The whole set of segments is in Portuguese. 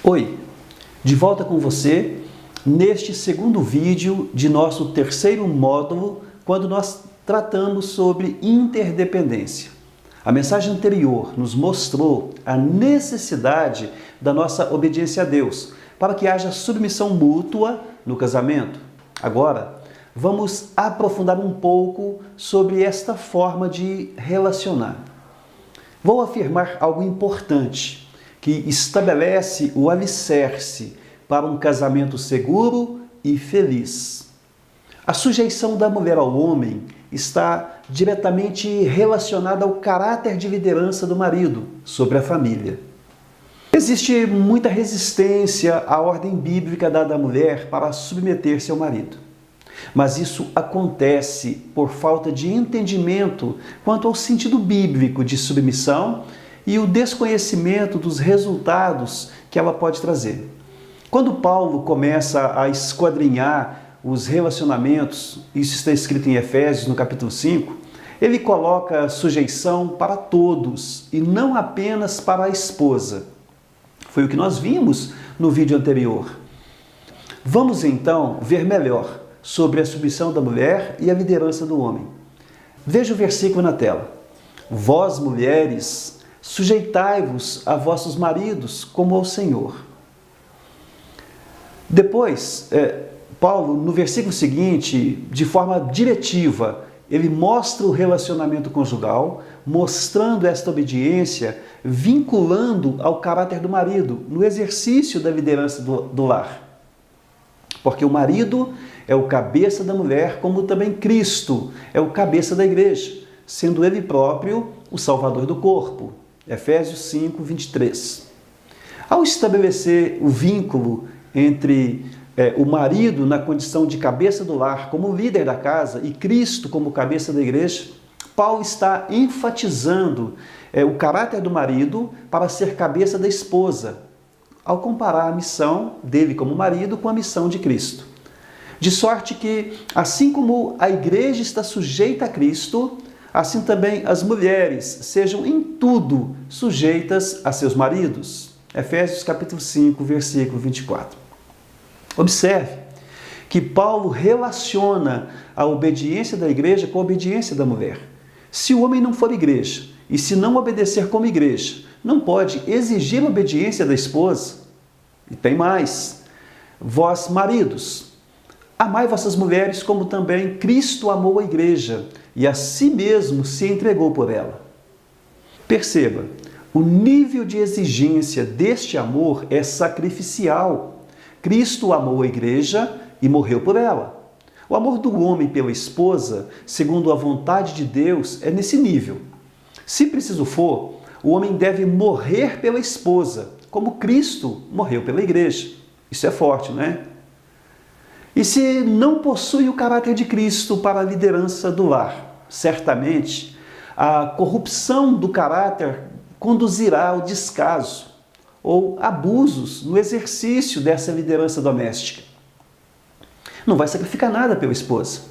Oi, de volta com você neste segundo vídeo de nosso terceiro módulo, quando nós tratamos sobre interdependência. A mensagem anterior nos mostrou a necessidade da nossa obediência a Deus, para que haja submissão mútua no casamento. Agora, vamos aprofundar um pouco sobre esta forma de relacionar. Vou afirmar algo importante, que estabelece o alicerce para um casamento seguro e feliz. A sujeição da mulher ao homem está diretamente relacionada ao caráter de liderança do marido sobre a família. Existe muita resistência à ordem bíblica dada à mulher para submeter-se ao marido. Mas isso acontece por falta de entendimento quanto ao sentido bíblico de submissão e o desconhecimento dos resultados que ela pode trazer. Quando Paulo começa a esquadrinhar os relacionamentos, isso está escrito em Efésios, no capítulo 5, ele coloca sujeição para todos e não apenas para a esposa. Foi o que nós vimos no vídeo anterior. Vamos então ver melhor sobre a submissão da mulher e a liderança do homem. Veja o versículo na tela. Vós, mulheres, sujeitai-vos a vossos maridos como ao Senhor. Depois, Paulo, no versículo seguinte, de forma diretiva, ele mostra o relacionamento conjugal, mostrando esta obediência, vinculando ao caráter do marido, no exercício da liderança do lar. Porque o marido é o cabeça da mulher, como também Cristo é o cabeça da igreja, sendo ele próprio o salvador do corpo. Efésios 5, 23. Ao estabelecer o vínculo entre o marido na condição de cabeça do lar, como líder da casa, e Cristo como cabeça da igreja, Paulo está enfatizando o caráter do marido para ser cabeça da esposa, ao comparar a missão dele como marido com a missão de Cristo. De sorte que, assim como a igreja está sujeita a Cristo, assim também as mulheres sejam em tudo sujeitas a seus maridos. Efésios capítulo 5, versículo 24. Observe que Paulo relaciona a obediência da igreja com a obediência da mulher. Se o homem não for igreja e se não obedecer como igreja, não pode exigir a obediência da esposa. E tem mais. Vós, maridos, amai vossas mulheres como também Cristo amou a igreja e a si mesmo se entregou por ela. Perceba, o nível de exigência deste amor é sacrificial. Cristo amou a igreja e morreu por ela. O amor do homem pela esposa, segundo a vontade de Deus, é nesse nível. Se preciso for, o homem deve morrer pela esposa, como Cristo morreu pela igreja. Isso é forte, não é? E se não possui o caráter de Cristo para a liderança do lar, certamente a corrupção do caráter conduzirá ao descaso ou abusos no exercício dessa liderança doméstica. Não vai sacrificar nada pela esposa,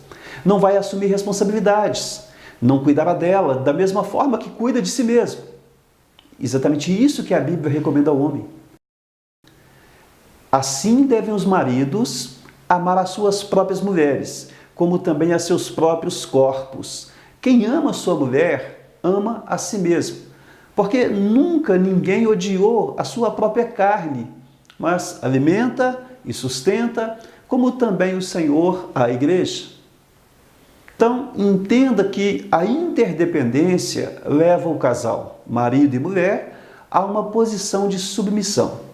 não vai assumir responsabilidades, não cuidará dela da mesma forma que cuida de si mesmo. Exatamente isso que a Bíblia recomenda ao homem. Assim devem os maridos amar as suas próprias mulheres, como também a seus próprios corpos. Quem ama sua mulher, ama a si mesmo. Porque nunca ninguém odiou a sua própria carne, mas alimenta e sustenta, como também o Senhor a igreja. Então, entenda que a interdependência leva o casal, marido e mulher, a uma posição de submissão.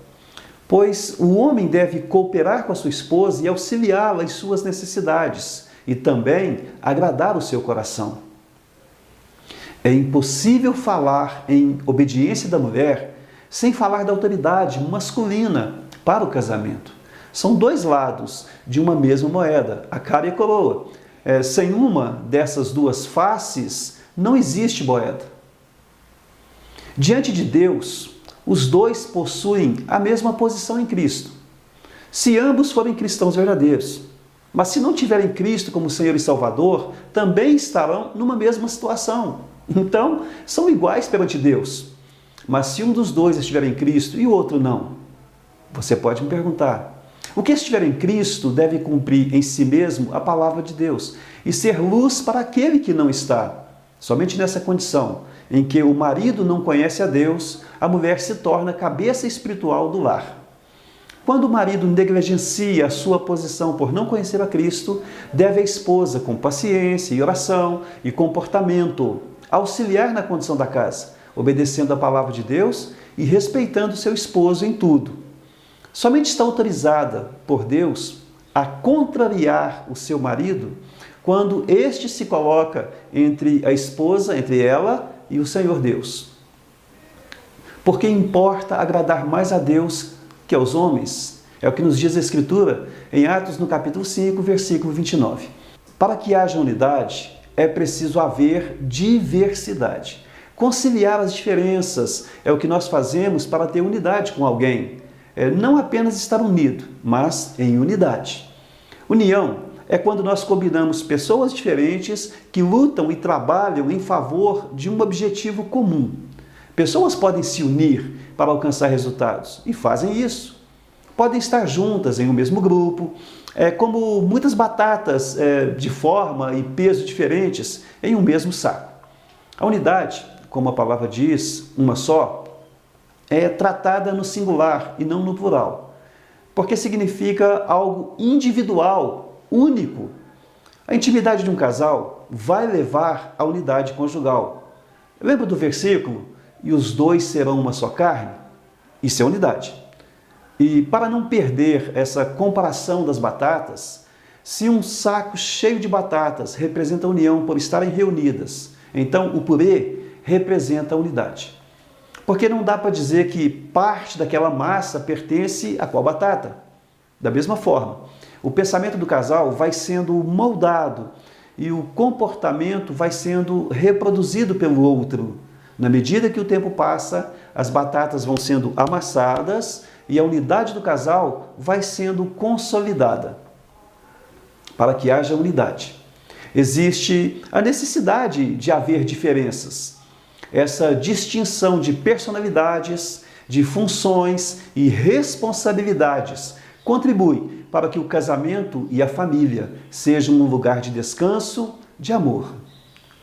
Pois o homem deve cooperar com a sua esposa e auxiliá-la em suas necessidades e também agradar o seu coração. É impossível falar em obediência da mulher sem falar da autoridade masculina para o casamento. São dois lados de uma mesma moeda, a cara e a coroa. Sem uma dessas duas faces, não existe moeda. Diante de Deus, os dois possuem a mesma posição em Cristo, se ambos forem cristãos verdadeiros. Mas se não tiverem Cristo como Senhor e Salvador, também estarão numa mesma situação. Então, são iguais perante Deus. Mas se um dos dois estiver em Cristo e o outro não, Você pode me perguntar. O que estiver em Cristo deve cumprir em si mesmo a palavra de Deus e ser luz para aquele que não está. Somente nessa condição, em que o marido não conhece a Deus, a mulher se torna cabeça espiritual do lar. Quando o marido negligencia a sua posição por não conhecer a Cristo, deve a esposa, com paciência e oração e comportamento, auxiliar na condição da casa, obedecendo a palavra de Deus e respeitando seu esposo em tudo. Somente está autorizada por Deus a contrariar o seu marido quando este se coloca entre a esposa, entre ela e o Senhor Deus. Porque importa agradar mais a Deus que aos homens. É o que nos diz a Escritura em Atos, no capítulo 5, versículo 29. Para que haja unidade, é preciso haver diversidade. Conciliar as diferenças é o que nós fazemos para ter unidade com alguém. Não apenas estar unido, mas em unidade. União é quando nós combinamos pessoas diferentes que lutam e trabalham em favor de um objetivo comum. Pessoas podem se unir para alcançar resultados e fazem isso. Podem estar juntas em um mesmo grupo, como muitas batatas de forma e peso diferentes em um mesmo saco. A unidade, como a palavra diz, uma só, é tratada no singular e não no plural, porque significa algo individual, único. A intimidade de um casal vai levar à unidade conjugal. Lembra do versículo? E os dois serão uma só carne? Isso é unidade. E para não perder essa comparação das batatas, se um saco cheio de batatas representa a união por estarem reunidas, então o purê representa a unidade. Porque não dá para dizer que parte daquela massa pertence a qual batata. Da mesma forma, o pensamento do casal vai sendo moldado e o comportamento vai sendo reproduzido pelo outro. Na medida que o tempo passa, as batatas vão sendo amassadas e a unidade do casal vai sendo consolidada. Para que haja unidade, existe a necessidade de haver diferenças. Essa distinção de personalidades, de funções e responsabilidades contribui para que o casamento e a família sejam um lugar de descanso, de amor.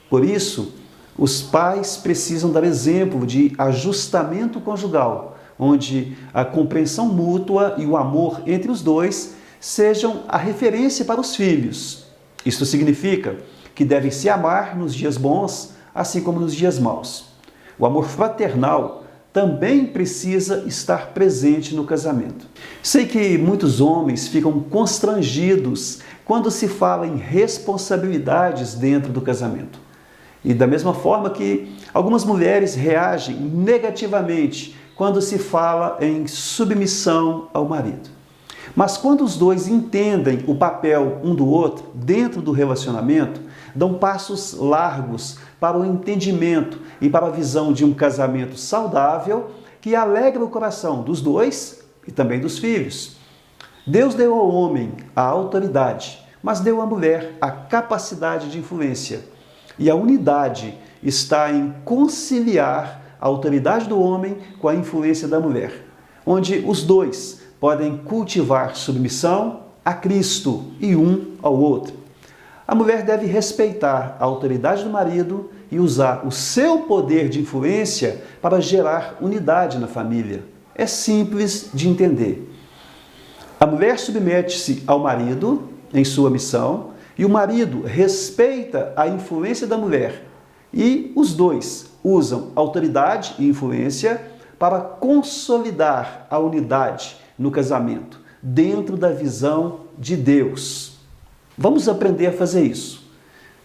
Por isso, os pais precisam dar exemplo de ajustamento conjugal, onde a compreensão mútua e o amor entre os dois sejam a referência para os filhos. Isto significa que devem se amar nos dias bons, assim como nos dias maus. O amor fraternal também precisa estar presente no casamento. Sei que muitos homens ficam constrangidos quando se fala em responsabilidades dentro do casamento. E da mesma forma que algumas mulheres reagem negativamente quando se fala em submissão ao marido. Mas quando os dois entendem o papel um do outro dentro do relacionamento, dão passos largos para o entendimento e para a visão de um casamento saudável que alegra o coração dos dois e também dos filhos. Deus deu ao homem a autoridade, mas deu à mulher a capacidade de influência. E a unidade está em conciliar a autoridade do homem com a influência da mulher, onde os dois podem cultivar submissão a Cristo e um ao outro. A mulher deve respeitar a autoridade do marido e usar o seu poder de influência para gerar unidade na família. É simples de entender. A mulher submete-se ao marido em sua missão e o marido respeita a influência da mulher. E os dois usam autoridade e influência para consolidar a unidade no casamento, dentro da visão de Deus. Vamos aprender a fazer isso.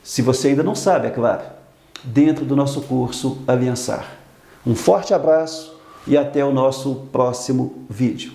Se você ainda não sabe, é claro, dentro do nosso curso Aliançar. Um forte abraço e até o nosso próximo vídeo.